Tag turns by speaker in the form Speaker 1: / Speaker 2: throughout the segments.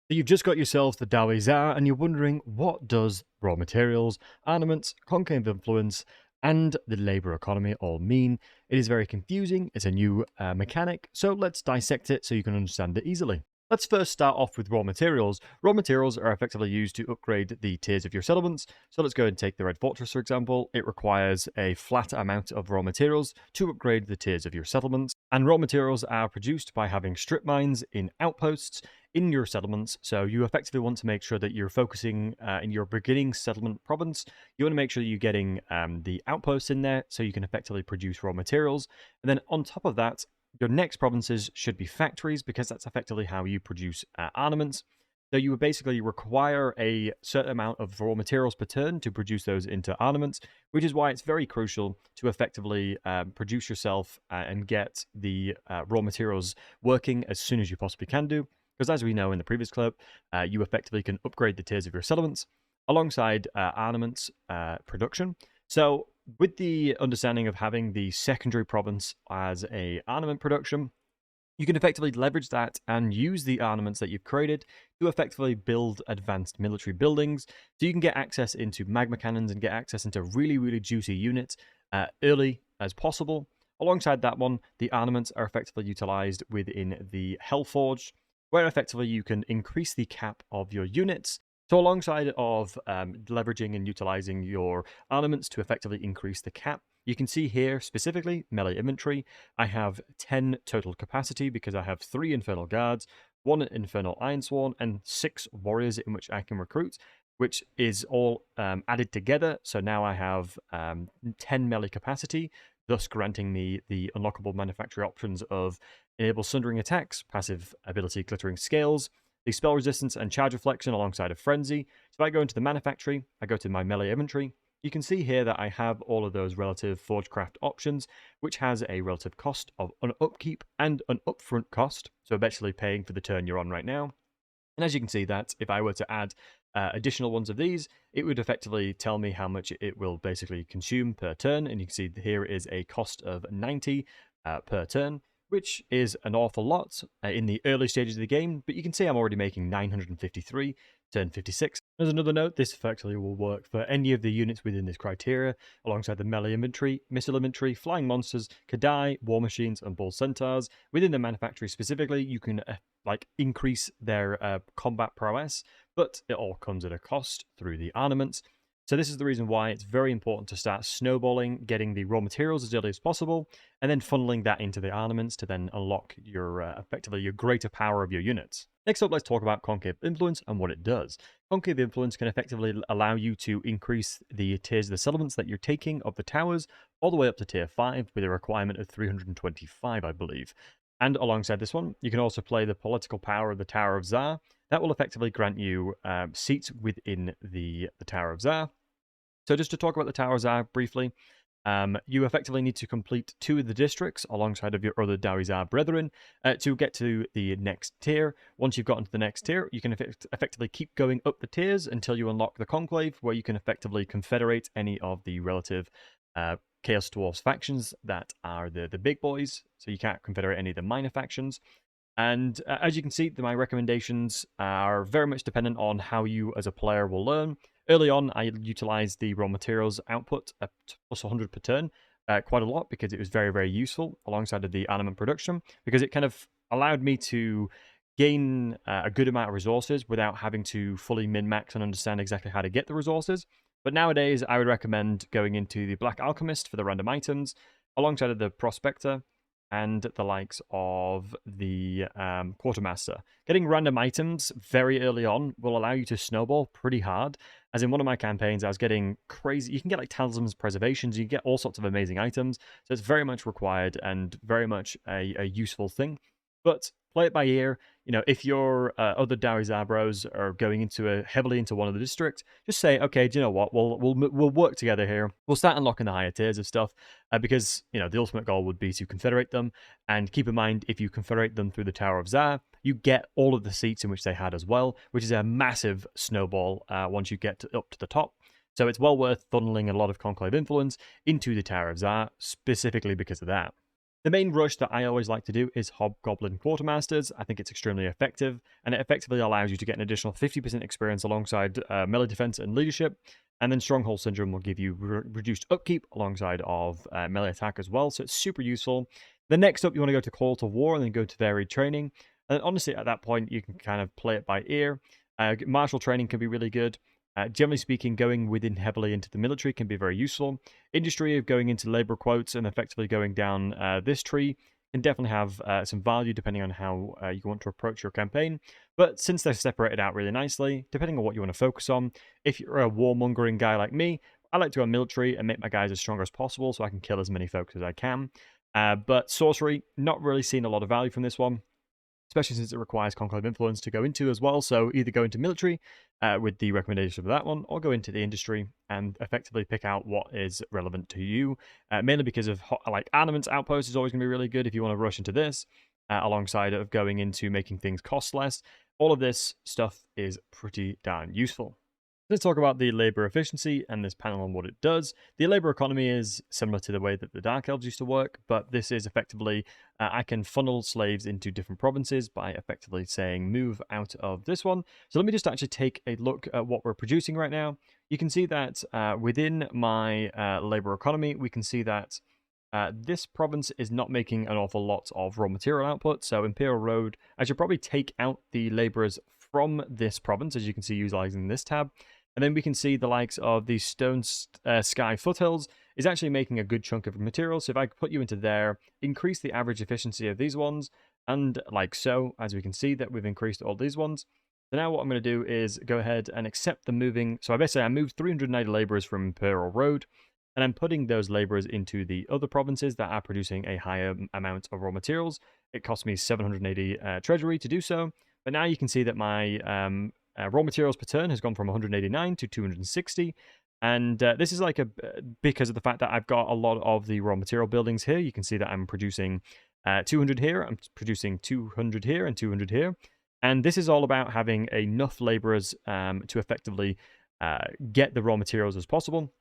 Speaker 1: So you've just got yourself the Dowie Tsar, and you're wondering, what does raw materials, armaments, concave influence, and the labor economy all mean? It is very confusing. It's a new mechanic, so let's dissect it so you can understand it easily. Let's first start off with raw materials. Raw materials are effectively used to upgrade the tiers of your settlements. So let's go and take the Red Fortress, for example. It requires a flat amount of raw materials to upgrade the tiers of your settlements. And raw materials are produced by having strip mines in outposts in your settlements. So you effectively want to make sure that you're focusing in your beginning settlement province. You want to make sure that you're getting the outposts in there so you can effectively produce raw materials. And then on top of that, your next provinces should be factories, because that's effectively how you produce armaments. So you would basically require a certain amount of raw materials per turn to produce those into armaments, which is why it's very crucial to effectively produce yourself and get the raw materials working as soon as you possibly can do. Because as we know in the previous clip, you effectively can upgrade the tiers of your settlements alongside armaments production. So with the understanding of having the secondary province as a armament production, you can effectively leverage that and use the armaments that you've created to effectively build advanced military buildings. So you can get access into magma cannons and get access into really, really juicy units early as possible. Alongside that one, the armaments are effectively utilized within the Hellforge, where effectively you can increase the cap of your units. So alongside of leveraging and utilizing your armaments to effectively increase the cap, you can see here specifically melee infantry. I have 10 total capacity because I have 3 Infernal Guards, 1 Infernal Ironsworn, and 6 warriors in which I can recruit, which is all added together. So now I have 10 melee capacity, thus granting me the unlockable manufacturing options of enable sundering attacks, passive ability glittering scales, the spell resistance and charge reflection alongside of frenzy. So if I go into the manufactory, I go to my melee inventory, you can see here that I have all of those relative forgecraft options, which has a relative cost of an upkeep and an upfront cost, so basically paying for the turn you're on right now. And as you can see that if I were to add additional ones of these, it would effectively tell me how much it will basically consume per turn. And you can see here is a cost of 90 per turn, which is an awful lot in the early stages of the game, but you can see I'm already making 953, turn 56. As another note, this effectively will work for any of the units within this criteria, alongside the melee infantry, missile infantry, flying monsters, Kadai, war machines, and bull centaurs. Within the manufactory specifically, you can increase their combat prowess, but it all comes at a cost through the armaments. So this is the reason why it's very important to start snowballing, getting the raw materials as early as possible, and then funneling that into the armaments to then unlock your effectively your greater power of your units. Next up, let's talk about Conclave Influence and what it does. Conclave Influence can effectively allow you to increase the tiers of the settlements that you're taking of the towers all the way up to tier 5 with a requirement of 325, I believe. And alongside this one, you can also play the political power of the Tower of Tsar. That will effectively grant you seats within the Tower of Tsar. So just to talk about the Tower of Tsar briefly, you effectively need to complete 2 of the districts alongside of your other Dowie Tsar brethren to get to the next tier. Once you've gotten to the next tier, you can effectively keep going up the tiers until you unlock the Conclave, where you can effectively confederate any of the relative Chaos Dwarfs factions that are the big boys, so you can't confederate any of the minor factions. And as you can see, my recommendations are very much dependent on how you as a player will learn. Early on, I utilized the raw materials output at plus 100 per turn quite a lot, because it was very, very useful alongside of the armament production, because it kind of allowed me to gain a good amount of resources without having to fully min-max and understand exactly how to get the resources. But nowadays, I would recommend going into the Black Alchemist for the random items, alongside of the Prospector, and the likes of the Quartermaster. Getting random items very early on will allow you to snowball pretty hard. As in one of my campaigns, I was getting crazy. You can get like talismans, preservations, you can get all sorts of amazing items. So it's very much required and very much a useful thing. But play it by ear. You know, if your other Dowie Tsar bros are going into heavily into one of the districts, just say, okay, do you know what? We'll work together here. We'll start unlocking the higher tiers of stuff, because you know the ultimate goal would be to confederate them. And keep in mind, if you confederate them through the Tower of Tsar, you get all of the seats in which they had as well, which is a massive snowball once you get up to the top. So it's well worth funneling a lot of Conclave Influence into the Tower of Tsar, specifically because of that. The main rush that I always like to do is Hobgoblin Quartermasters. I think it's extremely effective, and it effectively allows you to get an additional 50% experience alongside melee defense and leadership. And then Stronghold Syndrome will give you reduced upkeep alongside of melee attack as well, so it's super useful. The next up, you want to go to Call to War and then go to Varied Training. And honestly, at that point, you can kind of play it by ear. Martial training can be really good. Generally speaking, going within heavily into the military can be very useful. Industry of going into labor quotes and effectively going down this tree can definitely have some value depending on how you want to approach your campaign. But since they're separated out really nicely, depending on what you want to focus on, if you're a warmongering guy like me, I like to go military and make my guys as strong as possible so I can kill as many folks as I can. But sorcery, not really seeing a lot of value from this one, especially since it requires Conclave Influence to go into as well. So either go into military with the recommendation of that one, or go into the industry and effectively pick out what is relevant to you, mainly because of like Arnaments Outpost is always going to be really good if you want to rush into this, alongside of going into making things cost less. All of this stuff is pretty darn useful. Let's talk about the labor efficiency and this panel on what it does. The labor economy is similar to the way that the Dark Elves used to work, but this is effectively, I can funnel slaves into different provinces by effectively saying move out of this one. So let me just actually take a look at what we're producing right now. You can see that within my labor economy, we can see that this province is not making an awful lot of raw material output. So Imperial Road, I should probably take out the laborers from this province, as you can see utilizing this tab. And then we can see the likes of the Stone Sky Foothills is actually making a good chunk of material. So if I put you into there, increase the average efficiency of these ones, and like so, as we can see that we've increased all these ones. So now what I'm going to do is go ahead and accept the moving. So I moved 390 laborers from Imperial Road, and I'm putting those laborers into the other provinces that are producing a higher amount of raw materials. It cost me 780 treasury to do so, but now you can see that my raw materials per turn has gone from 189 to 260. And this is like because of the fact that I've got a lot of the raw material buildings here. You can see that I'm producing 200 here, I'm producing 200 here, and 200 here. And this is all about having enough laborers to effectively get the raw materials as possible,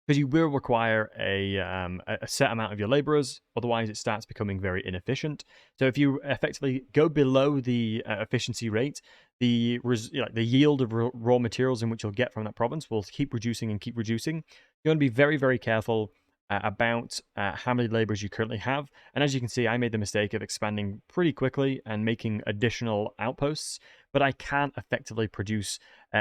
Speaker 1: because you will require a set amount of your laborers, otherwise it starts becoming very inefficient. So if you effectively go below the efficiency rate, the yield of raw materials in which you'll get from that province will keep reducing and keep reducing. You want to be very, very careful about how many laborers you currently have. And as you can see, I made the mistake of expanding pretty quickly and making additional outposts, but I can't effectively produce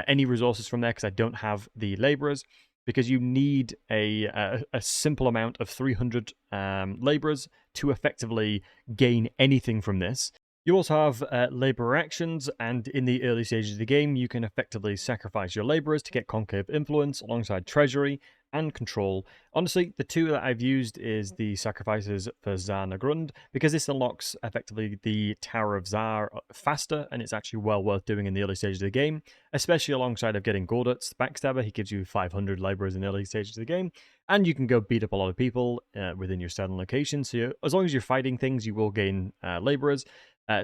Speaker 1: any resources from there because I don't have the laborers, because you need a simple amount of 300 laborers to effectively gain anything from this. You also have labor actions, and in the early stages of the game, you can effectively sacrifice your laborers to get Conclave Influence alongside Treasury and Control. Honestly, the two that I've used is the sacrifices for Zar Nagrund, because this unlocks effectively the Tower of Zar faster, and it's actually well worth doing in the early stages of the game, especially alongside of getting Gordut's Backstabber. He gives you 500 laborers in the early stages of the game, and you can go beat up a lot of people within your certain location. So as long as you're fighting things, you will gain laborers.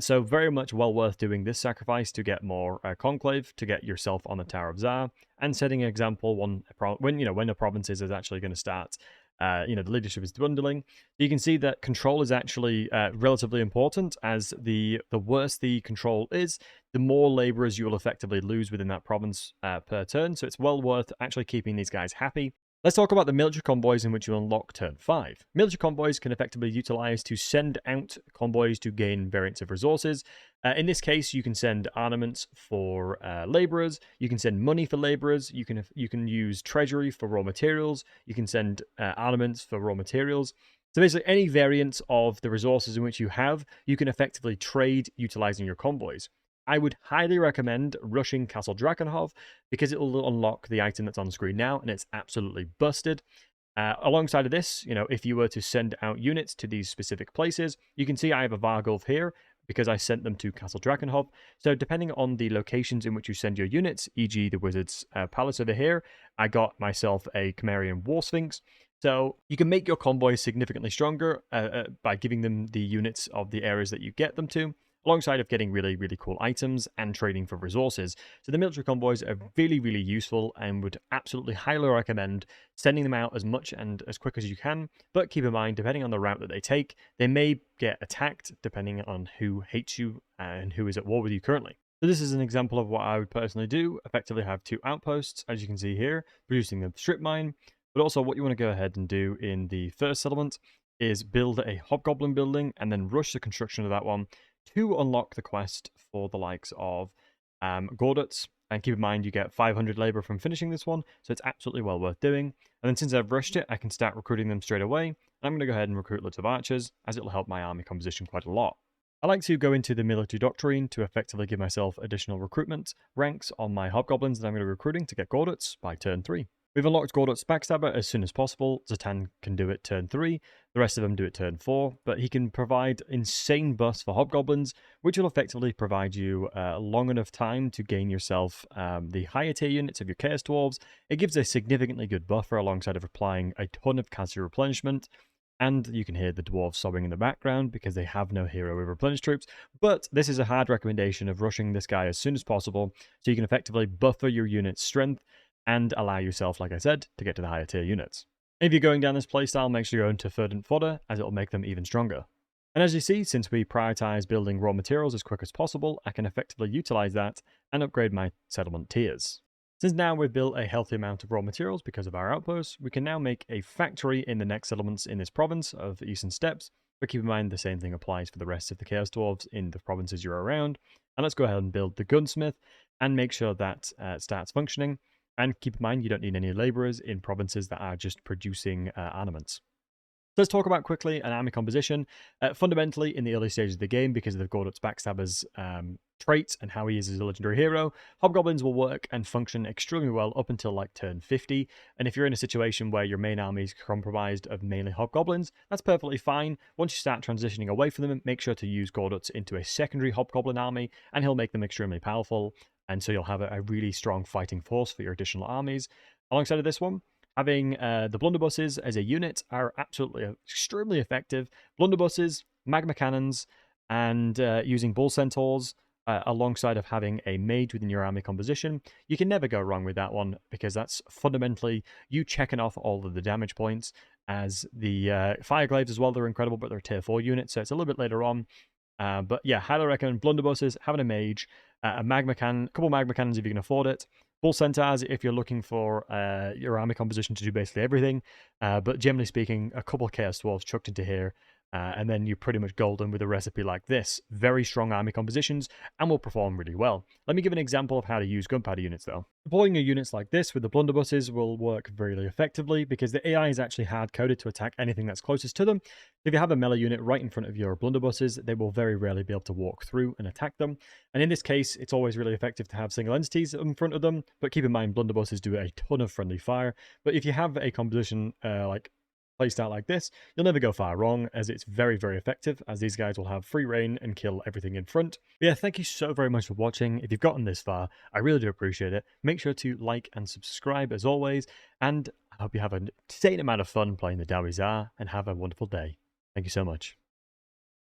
Speaker 1: So very much well worth doing this sacrifice to get more Conclave, to get yourself on the Tower of Zar, and setting an example when a province is actually going to start. The leadership is dwindling. You can see that control is actually relatively important, as the worse the control is, the more laborers you will effectively lose within that province per turn. So it's well worth actually keeping these guys happy. Let's talk about the military convoys in which you unlock turn 5. Military convoys can effectively utilize to send out convoys to gain variants of resources. In this case, you can send armaments for laborers, you can send money for laborers, you can use treasury for raw materials, you can send armaments for raw materials. So basically any variant of the resources in which you have, you can effectively trade utilizing your convoys. I would highly recommend rushing Castle Drakenhof, because it will unlock the item that's on screen now, and it's absolutely busted. Alongside of this, if you were to send out units to these specific places, you can see I have a Vargulf here because I sent them to Castle Drakenhof. So depending on the locations in which you send your units, e.g. the Wizard's Palace over here, I got myself a Chimerian War Sphinx. So you can make your convoys significantly stronger by giving them the units of the areas that you get them to. alongside of getting really, really cool items and trading for resources. So the military convoys are really, really useful and would absolutely highly recommend sending them out as much and as quick as you can. But keep in mind, depending on the route that they take, they may get attacked depending on who hates you and who is at war with you currently. So this is an example of what I would personally do. Effectively have 2 outposts, as you can see here, producing the strip mine. But also what you want to go ahead and do in the first settlement is build a hobgoblin building and then rush the construction of that one to unlock the quest for the likes of Gorduts. And keep in mind, you get 500 labor from finishing this one, so it's absolutely well worth doing. And then since I've rushed it, I can start recruiting them straight away. And I'm going to go ahead and recruit lots of archers, as it'll help my army composition quite a lot. I like to go into the military doctrine to effectively give myself additional recruitment ranks on my hobgoblins that I'm going to be recruiting to get Gorduts by turn 3. We've unlocked Gorduts Backstabber as soon as possible. Zatan can do it turn 3, the rest of them do it turn 4, but he can provide insane buffs for hobgoblins, which will effectively provide you long enough time to gain yourself the higher tier units of your Chaos Dwarves. It gives a significantly good buffer alongside of applying a ton of Khazra replenishment. And you can hear the dwarves sobbing in the background because they have no hero with replenished troops. But this is a hard recommendation of rushing this guy as soon as possible so you can effectively buffer your unit's strength and allow yourself, like I said, to get to the higher tier units. If you're going down this playstyle, make sure you go into Verdant Fodder, as it will make them even stronger. And as you see, since we prioritize building raw materials as quick as possible, I can effectively utilize that and upgrade my settlement tiers. Since now we've built a healthy amount of raw materials because of our outposts, we can now make a factory in the next settlements in this province of the Eastern Steppes, but keep in mind the same thing applies for the rest of the Chaos Dwarves in the provinces you're around. And let's go ahead and build the gunsmith and make sure that starts functioning. And keep in mind, you don't need any laborers in provinces that are just producing armaments. So let's talk about quickly an army composition. Fundamentally, in the early stages of the game, because of the Gorduts Backstabber's traits and how he is as a legendary hero, hobgoblins will work and function extremely well up until like turn 50. And if you're in a situation where your main army is comprised of mainly hobgoblins, that's perfectly fine. Once you start transitioning away from them, make sure to use Gorduts into a secondary hobgoblin army, and he'll make them extremely powerful. And so you'll have a really strong fighting force for your additional armies. Alongside of this one, having the blunderbusses as a unit are absolutely extremely effective. Blunderbusses, magma cannons, and using bull centaurs alongside of having a mage within your army composition. You can never go wrong with that one because that's fundamentally you checking off all of the damage points. As the Fireglaves as well, they're incredible, but they're tier 4 units, so it's a little bit later on. But yeah, highly recommend blunderbusses, having a mage, a magma cannon, a couple magma cannons if you can afford it. Bull centaurs if you're looking for your army composition to do basically everything. But generally speaking, a couple Chaos Dwarves chucked into here. And then you're pretty much golden with a recipe like this. Very strong army compositions and will perform really well. Let me give an example of how to use gunpowder units though. Deploying your units like this with the blunderbusses will work really effectively because the AI is actually hard-coded to attack anything that's closest to them. If you have a melee unit right in front of your blunderbusses, they will very rarely be able to walk through and attack them. And in this case, it's always really effective to have single entities in front of them, but keep in mind blunderbusses do a ton of friendly fire. But if you have a composition like placed out like this, you'll never go far wrong, as it's very, very effective, as these guys will have free reign and kill everything in front. But yeah, thank you so very much for watching. If you've gotten this far, I really do appreciate it. Make sure to like and subscribe as always, and I hope you have an insane amount of fun playing the Dwarf and have a wonderful day. Thank you so much.